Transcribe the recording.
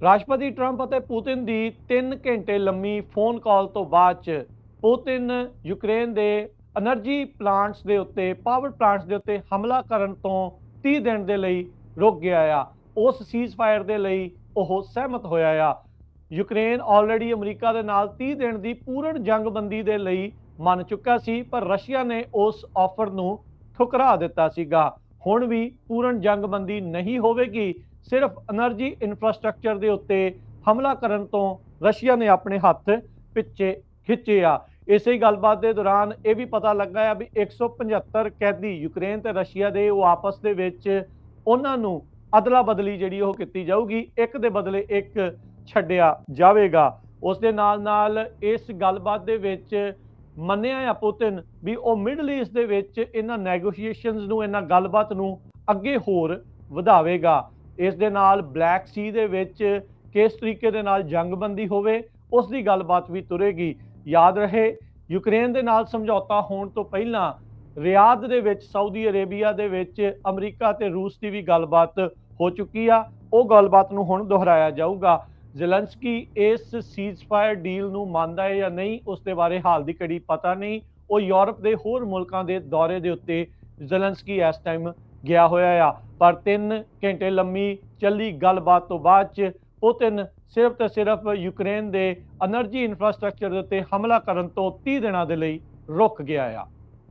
ਰਾਸ਼ਟਰਪਤੀ ਟਰੰਪ ਅਤੇ ਪੁਤਿਨ ਦੀ 3 ਘੰਟੇ ਲੰਮੀ ਫੋਨ ਕਾਲ ਤੋਂ ਬਾਅਦ ਚ ਪੁਤਿਨ ਯੂਕਰੇਨ ਦੇ એનર્ਜੀ ਪਲਾਂਟਸ ਦੇ ਉੱਤੇ ਪਾਵਰ ਪਲਾਂਟਸ ਦੇ ਉੱਤੇ ਹਮਲਾ ਕਰਨ ਤੋਂ 30 ਦਿਨ ਦੇ ਲਈ ਰੁਕ ਗਿਆ ਆ। ਉਸ ਸੀਜ਼ਫਾਇਰ ਦੇ ਲਈ ਉਹ ਸਹਿਮਤ ਹੋਇਆ ਆ। ਯੂਕਰੇਨ ਆਲਰੇਡੀ ਅਮਰੀਕਾ ਦੇ ਨਾਲ 30 ਦਿਨ ਦੀ ਪੂਰਨ ਜੰਗਬੰਦੀ ਦੇ ਲਈ ਮੰਨ ਚੁੱਕਾ ਸੀ, ਪਰ ਰਸ਼ੀਆ ਨੇ ਉਸ ਆਫਰ ਨੂੰ ਠੁਕਰਾ ਦਿੱਤਾ ਸੀਗਾ। ਹੁਣ ਵੀ ਪੂਰਨ ਜੰਗਬੰਦੀ ਨਹੀਂ ਹੋਵੇਗੀ, ਸਿਰਫ એનર્ਜੀ ਇਨਫਰਾਸਟ੍ਰਕਚਰ ਦੇ ਉੱਤੇ ਹਮਲਾ ਕਰਨ ਤੋਂ ਰਸ਼ੀਆ ਨੇ ਆਪਣੇ ਹੱਥ ਪਿੱਛੇ ਖਿੱਚੇ ਆ। ਇਸੇ ਗੱਲਬਾਤ ਦੇ ਦੌਰਾਨ ਇਹ ਵੀ ਪਤਾ ਲੱਗਾ ਆ ਵੀ 175 ਕੈਦੀ ਯੂਕਰੇਨ ਤੇ ਰਸ਼ੀਆ ਦੇ ਉਹ ਆਪਸ ਦੇ ਵਿੱਚ ਉਹਨਾਂ ਨੂੰ ਅਦਲਾ ਬਦਲੀ ਜਿਹੜੀ ਉਹ ਕੀਤੀ ਜਾਊਗੀ, ਇੱਕ ਦੇ ਬਦਲੇ ਇੱਕ ਛੱਡਿਆ ਜਾਵੇਗਾ। ਉਸ ਦੇ ਨਾਲ ਨਾਲ ਇਸ ਗੱਲਬਾਤ ਦੇ ਵਿੱਚ ਮੰਨਿਆ ਆ ਪੁਤਿਨ ਵੀ ਉਹ ਮਿਡਲ ਈਸਟ ਦੇ ਵਿੱਚ ਇਹਨਾਂ ਨੈਗੋਸ਼ੀਏਸ਼ਨਸ ਨੂੰ, ਇਹਨਾਂ ਗੱਲਬਾਤ ਨੂੰ ਅੱਗੇ ਹੋਰ ਵਧਾਵੇਗਾ। ਇਸ ਦੇ ਨਾਲ ਬਲੈਕ ਸੀ ਦੇ ਵਿੱਚ ਕਿਸ ਤਰੀਕੇ ਦੇ ਨਾਲ ਜੰਗਬੰਦੀ ਹੋਵੇ ਉਸ ਦੀ ਗੱਲਬਾਤ ਵੀ ਤੁਰੇਗੀ। ਯਾਦ ਰਹੇ, ਯੂਕਰੇਨ ਦੇ ਨਾਲ ਸਮਝੌਤਾ ਹੋਣ ਤੋਂ ਪਹਿਲਾਂ ਰਿਆਦ ਦੇ ਵਿੱਚ ਸਾਊਦੀ ਅਰੇਬੀਆ ਦੇ ਵਿੱਚ ਅਮਰੀਕਾ ਤੇ ਰੂਸ ਦੀ ਵੀ ਗੱਲਬਾਤ ਹੋ ਚੁੱਕੀ ਆ। ਉਹ ਗੱਲਬਾਤ ਨੂੰ ਹੁਣ ਦੁਹਰਾਇਆ ਜਾਊਗਾ। ਜ਼ੈਲੈਂਸਕੀ ਇਸ ਸੀਜ਼ਫਾਇਰ ਡੀਲ ਨੂੰ ਮੰਨਦਾ ਹੈ ਜਾਂ ਨਹੀਂ, ਉਸ ਦੇ ਬਾਰੇ ਹਾਲ ਦੀ ਘੜੀ ਪਤਾ ਨਹੀਂ। ਉਹ ਯੂਰਪ ਦੇ ਹੋਰ ਮੁਲਕਾਂ ਦੇ ਦੌਰੇ ਦੇ ਉੱਤੇ ਜ਼ੈਲੈਂਸਕੀ ਇਸ ਟਾਈਮ ਗਿਆ ਹੋਇਆ ਆ। ਪਰ 3 ਘੰਟੇ ਲੰਮੀ ਚੱਲੀ ਗੱਲਬਾਤ ਤੋਂ ਬਾਅਦ ਚ ਪੁਤਿਨ ਸਿਰਫ ਤੇ ਸਿਰਫ ਯੂਕਰੇਨ ਦੇ એનર્ਜੀ ਇਨਫਰਾਸਟ੍ਰਕਚਰ ਦੇ ਉੱਤੇ ਹਮਲਾ ਕਰਨ ਤੋਂ 30 ਦਿਨਾਂ ਦੇ ਲਈ ਰੁਕ ਗਿਆ ਆ।